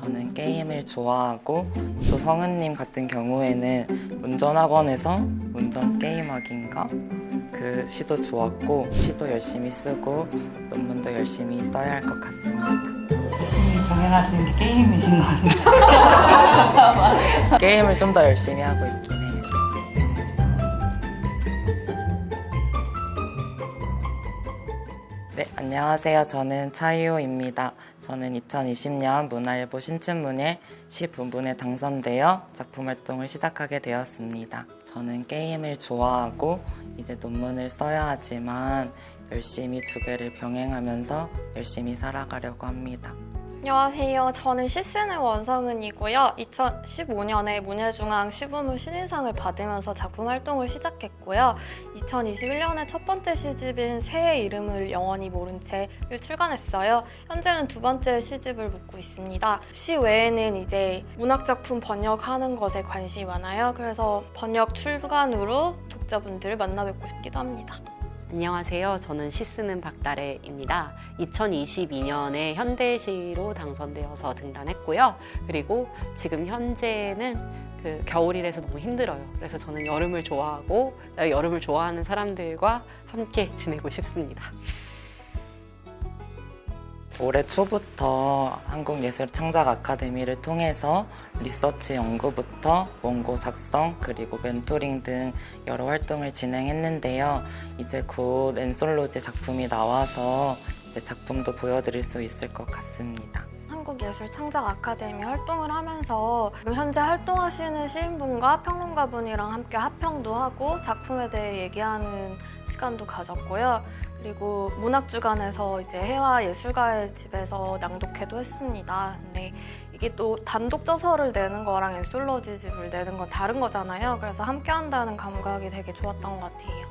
저는 게임을 좋아하고 또 성은님 같은 경우에는 운전학원에서 운전 게임하기인가? 그 시도 좋았고 시도 열심히 쓰고 논문도 열심히 써야 할 것 같습니다. 열심히 병행하시는 게 게임이신 거 같아요. 게임을 좀 더 열심히 하고 있긴 해요. 네, 안녕하세요. 저는 차이호입니다. 저는 2020년 문화일보 신춘문예 시부문에 당선되어 작품 활동을 시작하게 되었습니다. 저는 게임을 좋아하고 이제 논문을 써야 하지만 열심히 두 개를 병행하면서 열심히 살아가려고 합니다. 안녕하세요. 저는 시쓰는 원성은이고요. 2015년에 문예중앙 시부문 신인상을 받으면서 작품 활동을 시작했고요. 2021년에 첫 번째 시집인 새의 이름을 영원히 모른 채를 출간했어요. 현재는 두 번째 시집을 묻고 있습니다. 시 외에는 이제 문학작품 번역하는 것에 관심이 많아요. 그래서 번역 출간으로 독자분들을 만나 뵙고 싶기도 합니다. 안녕하세요. 저는 시쓰는 박다래입니다. 2022년에 현대시로 당선되어서 등단했고요. 그리고 지금 현재는 겨울이라서 너무 힘들어요. 그래서 저는 여름을 좋아하고 여름을 좋아하는 사람들과 함께 지내고 싶습니다. 올해 초부터 한국예술창작아카데미를 통해서 리서치 연구부터 원고 작성 그리고 멘토링 등 여러 활동을 진행했는데요. 이제 곧 엔솔로지 작품이 나와서 이제 작품도 보여드릴 수 있을 것 같습니다. 한국예술창작아카데미 활동을 하면서 지금 현재 활동하시는 시인분과 평론가분이랑 함께 합평도 하고 작품에 대해 얘기하는 시간도 가졌고요. 그리고 문학주간에서 이제 해와 예술가의 집에서 낭독회도 했습니다. 근데 이게 또 단독 저서를 내는 거랑 엔솔로지집을 내는 건 다른 거잖아요. 그래서 함께 한다는 감각이 되게 좋았던 것 같아요.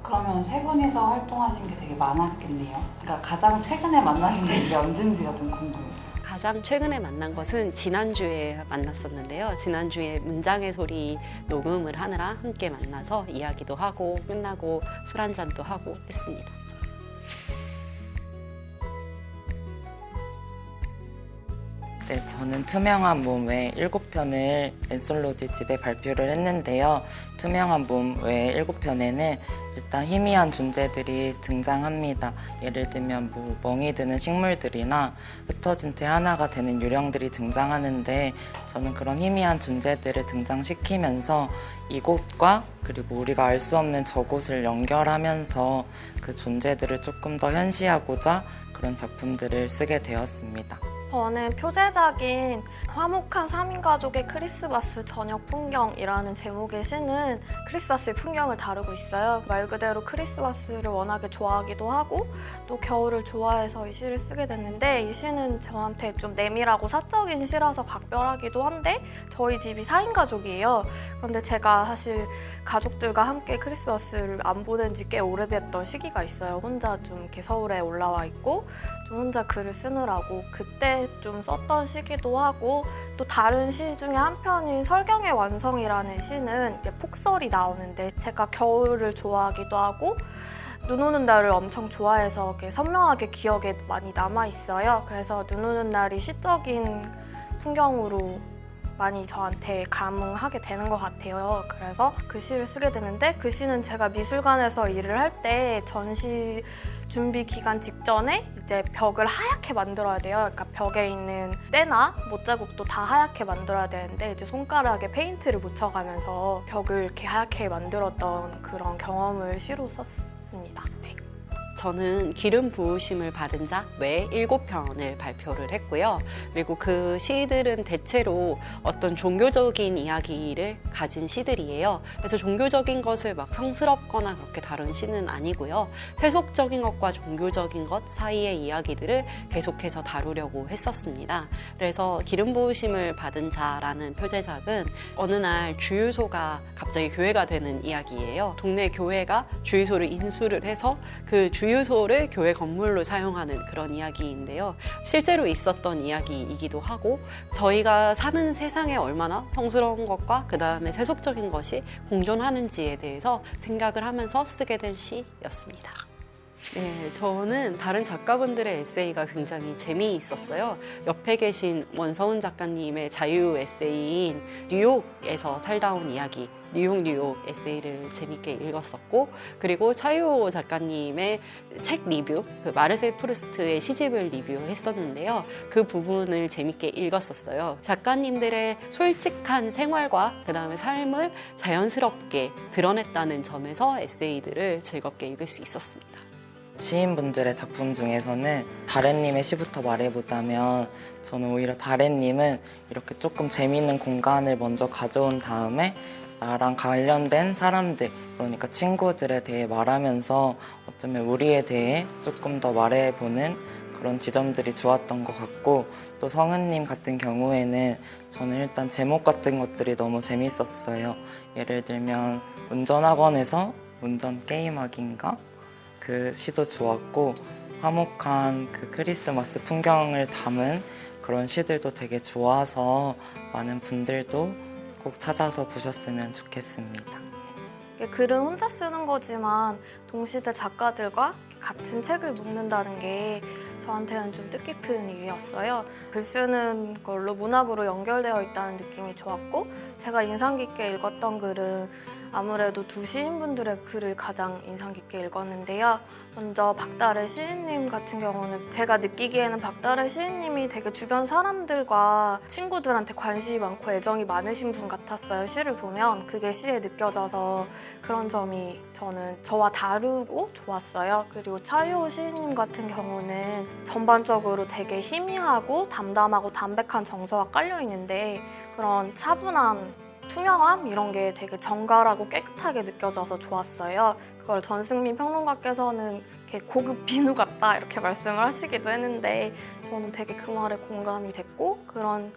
그러면 세 분이서 활동하신 게 되게 많았겠네요. 그러니까 가장 최근에 만나신 게 언젠지가 좀 궁금해요. 가장 최근에 만난 것은 지난주에 만났었는데요. 지난주에 문장의 소리 녹음을 하느라 함께 만나서 이야기도 하고 끝나고 술 한잔도 하고 했습니다. 네, 저는 투명한 몸 외 7편을 엔솔로지 집에 발표를 했는데요. 투명한 몸 외 7편에는 일단 희미한 존재들이 등장합니다. 예를 들면 멍이 드는 식물들이나 흩어진 채 하나가 되는 유령들이 등장하는데 저는 그런 희미한 존재들을 등장시키면서 이곳과 그리고 우리가 알 수 없는 저곳을 연결하면서 그 존재들을 조금 더 현시하고자 그런 작품들을 쓰게 되었습니다. 저는 표제작인 화목한 3인 가족의 크리스마스 저녁 풍경이라는 제목의 시는 크리스마스의 풍경을 다루고 있어요. 말 그대로 크리스마스를 워낙에 좋아하기도 하고 또 겨울을 좋아해서 이 시를 쓰게 됐는데 이 시는 저한테 좀 내밀하고 사적인 시라서 각별하기도 한데 저희 집이 4인 가족이에요. 그런데 제가 사실 가족들과 함께 크리스마스를 안 보낸 지 꽤 오래됐던 시기가 있어요. 혼자 좀 이렇게 서울에 올라와 있고 좀 혼자 글을 쓰느라고 그때 좀 썼던 시기도 하고 또 다른 시 중에 한 편인 설경의 완성이라는 시는 폭설이 나오는데 제가 겨울을 좋아하기도 하고 눈 오는 날을 엄청 좋아해서 이렇게 선명하게 기억에 많이 남아있어요. 그래서 눈 오는 날이 시적인 풍경으로 많이 저한테 감흥하게 되는 것 같아요. 그래서 그 시를 쓰게 되는데 그 시는 제가 미술관에서 일을 할 때 전시 준비 기간 직전에 이제 벽을 하얗게 만들어야 돼요. 그러니까 벽에 있는 때나 못자국도 다 하얗게 만들어야 되는데 이제 손가락에 페인트를 묻혀가면서 벽을 이렇게 하얗게 만들었던 그런 경험을 시로 썼습니다. 네. 저는 기름 부으심을 받은 자 외 7편을 발표를 했고요. 그리고 그 시들은 대체로 어떤 종교적인 이야기를 가진 시들이에요. 그래서 종교적인 것을 막 성스럽거나 그렇게 다룬 시는 아니고요. 세속적인 것과 종교적인 것 사이의 이야기들을 계속해서 다루려고 했었습니다. 그래서 기름 부으심을 받은 자라는 표제작은 어느 날 주유소가 갑자기 교회가 되는 이야기예요. 동네 교회가 주유소를 인수를 해서 그 주유소를 교회 건물로 사용하는 그런 이야기인데요. 실제로 있었던 이야기이기도 하고 저희가 사는 세상에 얼마나 성스러운 것과 그 다음에 세속적인 것이 공존하는지에 대해서 생각을 하면서 쓰게 된 시였습니다. 네, 저는 다른 작가분들의 에세이가 굉장히 재미있었어요. 옆에 계신 원서훈 작가님의 자유 에세이인 뉴욕에서 살다 온 이야기, 뉴욕 에세이를 재밌게 읽었었고, 그리고 차유호 작가님의 책 리뷰, 그 마르셀 프루스트의 시집을 리뷰했었는데요. 그 부분을 재밌게 읽었었어요. 작가님들의 솔직한 생활과 그 다음에 삶을 자연스럽게 드러냈다는 점에서 에세이들을 즐겁게 읽을 수 있었습니다. 시인분들의 작품 중에서는 다래님의 시부터 말해보자면 저는 오히려 다래님은 이렇게 조금 재미있는 공간을 먼저 가져온 다음에 나랑 관련된 사람들, 그러니까 친구들에 대해 말하면서 어쩌면 우리에 대해 조금 더 말해보는 그런 지점들이 좋았던 것 같고, 또 성은님 같은 경우에는 저는 일단 제목 같은 것들이 너무 재밌었어요. 예를 들면 운전학원에서 운전 게임하기인가? 그 시도 좋았고, 화목한 그 크리스마스 풍경을 담은 그런 시들도 되게 좋아서 많은 분들도 꼭 찾아서 보셨으면 좋겠습니다. 글은 혼자 쓰는 거지만 동시대 작가들과 같은 책을 묶는다는 게 저한테는 좀 뜻깊은 일이었어요. 글 쓰는 걸로 문학으로 연결되어 있다는 느낌이 좋았고, 제가 인상 깊게 읽었던 글은 아무래도 두 시인분들의 글을 가장 인상 깊게 읽었는데요. 먼저 박다래 시인님 같은 경우는 제가 느끼기에는 박다래 시인님이 되게 주변 사람들과 친구들한테 관심이 많고 애정이 많으신 분 같았어요. 시를 보면 그게 시에 느껴져서 그런 점이 저는 저와 다르고 좋았어요. 그리고 차유호 시인님 같은 경우는 전반적으로 되게 희미하고 담담하고 담백한 정서가 깔려 있는데 그런 차분한 투명함 이런 게 되게 정갈하고 깨끗하게 느껴져서 좋았어요. 그걸 전승민 평론가께서는 이렇게 고급 비누 같다 이렇게 말씀을 하시기도 했는데 저는 되게 그 말에 공감이 됐고 그런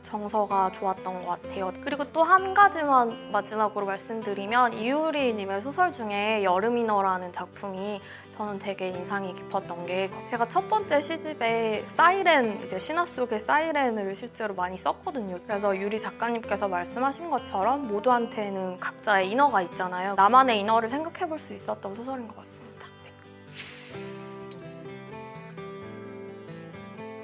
정서가 좋았던 것 같아요. 그리고 또 한 가지만 마지막으로 말씀드리면 이유리님의 소설 중에 여름이너라는 작품이 저는 되게 인상이 깊었던 게, 제가 첫 번째 시집에 사이렌, 이제 신화 속의 사이렌을 실제로 많이 썼거든요. 그래서 유리 작가님께서 말씀하신 것처럼 모두한테는 각자의 이너가 있잖아요. 나만의 이너를 생각해 볼 수 있었던 소설인 것 같습니다.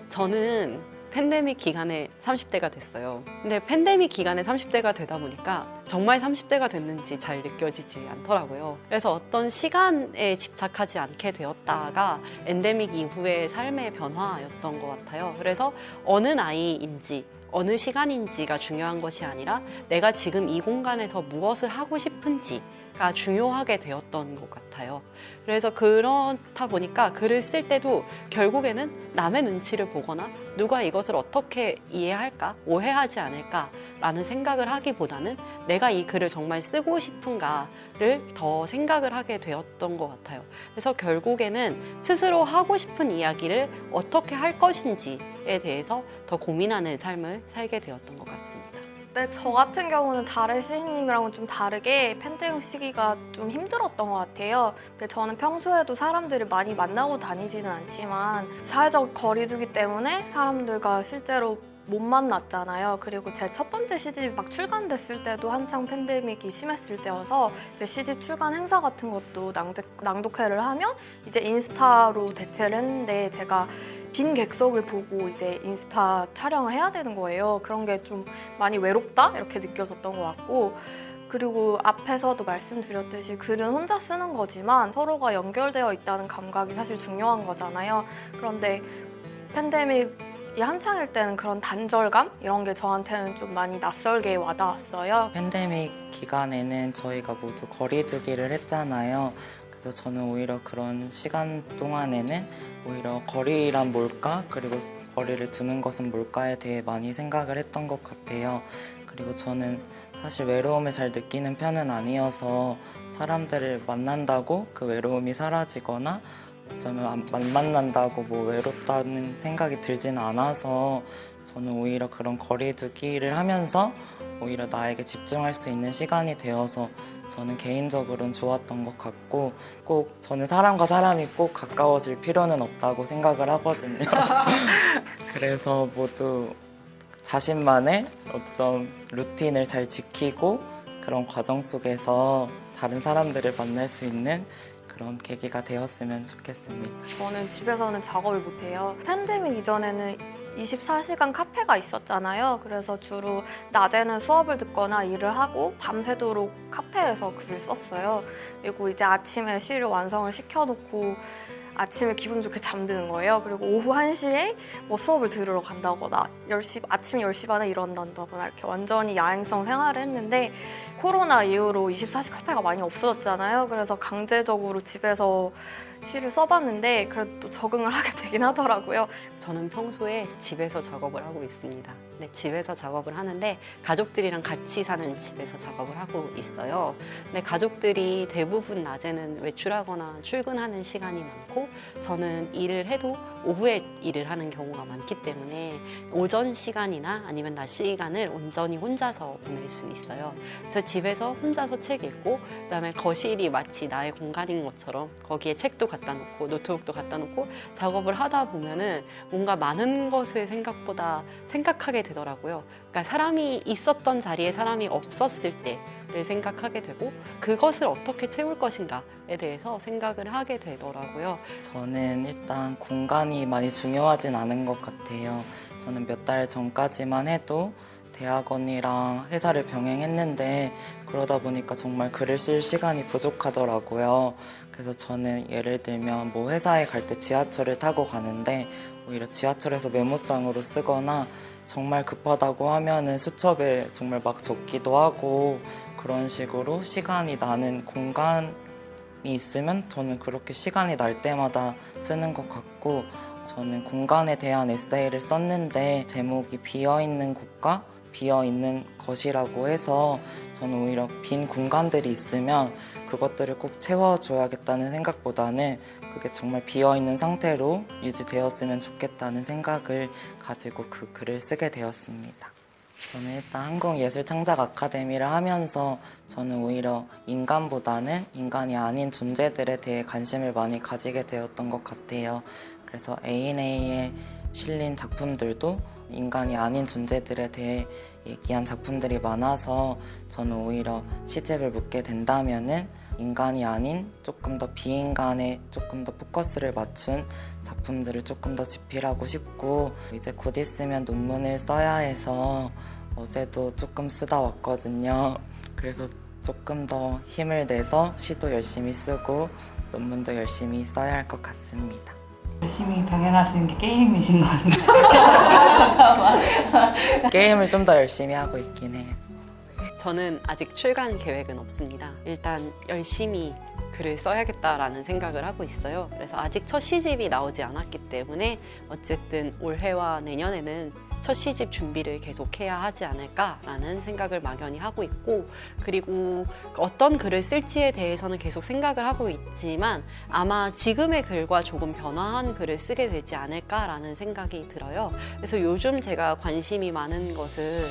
저는 팬데믹 기간에 30대가 됐어요. 근데 팬데믹 기간에 30대가 되다 보니까 정말 30대가 됐는지 잘 느껴지지 않더라고요. 그래서 어떤 시간에 집착하지 않게 되었다가 엔데믹 이후의 삶의 변화였던 것 같아요. 그래서 어느 나이인지 어느 시간인지가 중요한 것이 아니라 내가 지금 이 공간에서 무엇을 하고 싶은지가 중요하게 되었던 것 같아요. 그래서 그렇다 보니까 글을 쓸 때도 결국에는 남의 눈치를 보거나 누가 이것을 어떻게 이해할까, 오해하지 않을까 라는 생각을 하기보다는 내가 이 글을 정말 쓰고 싶은가를 더 생각을 하게 되었던 것 같아요. 그래서 결국에는 스스로 하고 싶은 이야기를 어떻게 할 것인지에 대해서 더 고민하는 삶을 살게 되었던 것 같습니다. 네, 저 같은 경우는 다른 시인님이랑은 좀 다르게 팬데믹 시기가 좀 힘들었던 것 같아요. 근데 저는 평소에도 사람들을 많이 만나고 다니지는 않지만 사회적 거리두기 때문에 사람들과 실제로 못 만났잖아요. 그리고 제 첫 번째 시집이 막 출간됐을 때도 한창 팬데믹이 심했을 때여서 이제 시집 출간 행사 같은 것도 낭독회를 하면 이제 인스타로 대체를 했는데 제가 빈 객석을 보고 이제 인스타 촬영을 해야 되는 거예요. 그런 게 좀 많이 외롭다 이렇게 느껴졌던 것 같고, 그리고 앞에서도 말씀드렸듯이 글은 혼자 쓰는 거지만 서로가 연결되어 있다는 감각이 사실 중요한 거잖아요. 그런데 팬데믹이 한창일 때는 그런 단절감 이런 게 저한테는 좀 많이 낯설게 와닿았어요. 팬데믹 기간에는 저희가 모두 거리두기를 했잖아요. 그래서 저는 오히려 그런 시간 동안에는 오히려 거리란 뭘까? 그리고 거리를 두는 것은 뭘까에 대해 많이 생각을 했던 것 같아요. 그리고 저는 사실 외로움을 잘 느끼는 편은 아니어서 사람들을 만난다고 그 외로움이 사라지거나 어쩌면 안 만난다고 뭐 외롭다는 생각이 들지는 않아서 저는 오히려 그런 거리두기를 하면서 오히려 나에게 집중할 수 있는 시간이 되어서 저는 개인적으로는 좋았던 것 같고, 꼭 저는 사람과 사람이 꼭 가까워질 필요는 없다고 생각을 하거든요. 그래서 모두 자신만의 어떤 루틴을 잘 지키고 그런 과정 속에서 다른 사람들을 만날 수 있는 그런 계기가 되었으면 좋겠습니다. 저는 집에서는 작업을 못해요. 팬데믹 이전에는 24시간 카페가 있었잖아요. 그래서 주로 낮에는 수업을 듣거나 일을 하고 밤새도록 카페에서 글을 썼어요. 그리고 이제 아침에 시를 완성을 시켜놓고 아침에 기분 좋게 잠드는 거예요. 그리고 오후 1시에 뭐 수업을 들으러 간다거나 아침 10시 반에 일어난다거나 이렇게 완전히 야행성 생활을 했는데 코로나 이후로 24시 카페가 많이 없어졌잖아요. 그래서 강제적으로 집에서 시를 써봤는데 그래도 적응을 하게 되긴 하더라고요. 저는 평소에 집에서 작업을 하고 있습니다. 네, 집에서 작업을 하는데 가족들이랑 같이 사는 집에서 작업을 하고 있어요. 근데 가족들이 대부분 낮에는 외출하거나 출근하는 시간이 많고 저는 일을 해도 오후에 일을 하는 경우가 많기 때문에 오전 시간이나 아니면 낮 시간을 온전히 혼자서 보낼 수 있어요. 그래서 집에서 혼자서 책 읽고 그다음에 거실이 마치 나의 공간인 것처럼 거기에 책도 갖다 놓고 노트북도 갖다 놓고 작업을 하다 보면은 뭔가 많은 것을 생각보다 생각하게 되더라고요. 그러니까 사람이 있었던 자리에 사람이 없었을 때를 생각하게 되고 그것을 어떻게 채울 것인가에 대해서 생각을 하게 되더라고요. 저는 일단 공간이 많이 중요하진 않은 것 같아요. 저는 몇 달 전까지만 해도 대학원이랑 회사를 병행했는데 그러다 보니까 정말 글을 쓸 시간이 부족하더라고요. 그래서 저는 예를 들면 뭐 회사에 갈 때 지하철을 타고 가는데 오히려 지하철에서 메모장으로 쓰거나 정말 급하다고 하면은 수첩에 정말 막 적기도 하고 그런 식으로 시간이 나는 공간이 있으면 저는 그렇게 시간이 날 때마다 쓰는 것 같고 저는 공간에 대한 에세이를 썼는데 제목이 비어있는 곳과 비어있는 것이라고 해서 저는 오히려 빈 공간들이 있으면 그것들을 꼭 채워줘야겠다는 생각보다는 그게 정말 비어있는 상태로 유지되었으면 좋겠다는 생각을 가지고 그 글을 쓰게 되었습니다. 저는 일단 한국예술창작 아카데미를 하면서 저는 오히려 인간보다는 인간이 아닌 존재들에 대해 관심을 많이 가지게 되었던 것 같아요. 그래서 A&A에 실린 작품들도 인간이 아닌 존재들에 대해 얘기한 작품들이 많아서 저는 오히려 시집을 묻게 된다면은 인간이 아닌 조금 더 비인간에 조금 더 포커스를 맞춘 작품들을 조금 더 집필하고 싶고 이제 곧 있으면 논문을 써야 해서 어제도 조금 쓰다 왔거든요. 그래서 조금 더 힘을 내서 시도 열심히 쓰고 논문도 열심히 써야 할 것 같습니다. 열심히 병행하시는 게 게임이신 것 같은데. 게임을 좀 더 열심히 하고 있긴 해요. 저는 아직 출간 계획은 없습니다. 일단 열심히 글을 써야겠다라는 생각을 하고 있어요. 그래서 아직 첫 시집이 나오지 않았기 때문에 어쨌든 올해와 내년에는 첫 시집 준비를 계속해야 하지 않을까라는 생각을 막연히 하고 있고 그리고 어떤 글을 쓸지에 대해서는 계속 생각을 하고 있지만 아마 지금의 글과 조금 변화한 글을 쓰게 되지 않을까라는 생각이 들어요. 그래서 요즘 제가 관심이 많은 것은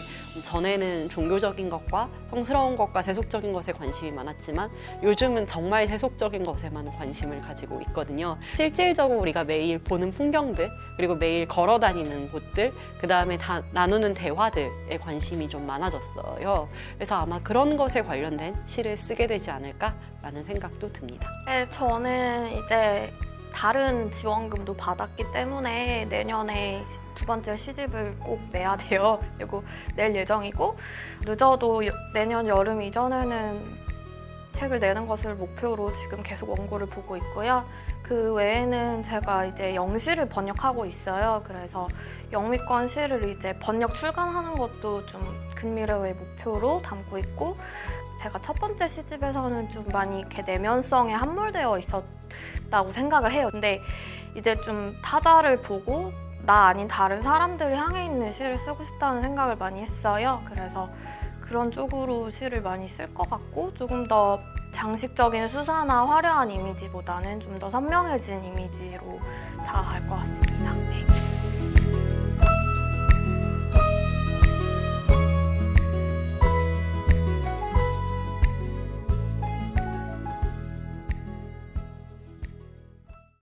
전에는 종교적인 것과 성스러운 것과 세속적인 것에 관심이 많았지만 요즘은 정말 세속적인 것에만 관심을 가지고 있거든요. 실질적으로 우리가 매일 보는 풍경들 그리고 매일 걸어 다니는 곳들 그 다음에 다 나누는 대화들에 관심이 좀 많아졌어요. 그래서 아마 그런 것에 관련된 시를 쓰게 되지 않을까라는 생각도 듭니다. 네, 저는 이제 다른 지원금도 받았기 때문에 내년에 두 번째 시집을 꼭 내야 돼요. 그리고 낼 예정이고 늦어도 내년 여름 이전에는 책을 내는 것을 목표로 지금 계속 원고를 보고 있고요. 그 외에는 제가 이제 영시를 번역하고 있어요. 그래서 영미권 시를 이제 번역 출간하는 것도 좀 근미래의 목표로 담고 있고 제가 첫 번째 시집에서는 좀 많이 이렇게 내면성에 함몰되어 있었다고 생각을 해요. 근데 이제 좀 타자를 보고 나 아닌 다른 사람들이 향해 있는 시를 쓰고 싶다는 생각을 많이 했어요. 그래서 그런 쪽으로 시를 많이 쓸 것 같고 조금 더 장식적인 수사나 화려한 이미지보다는 좀 더 선명해진 이미지로 다가갈 것 같습니다. 네.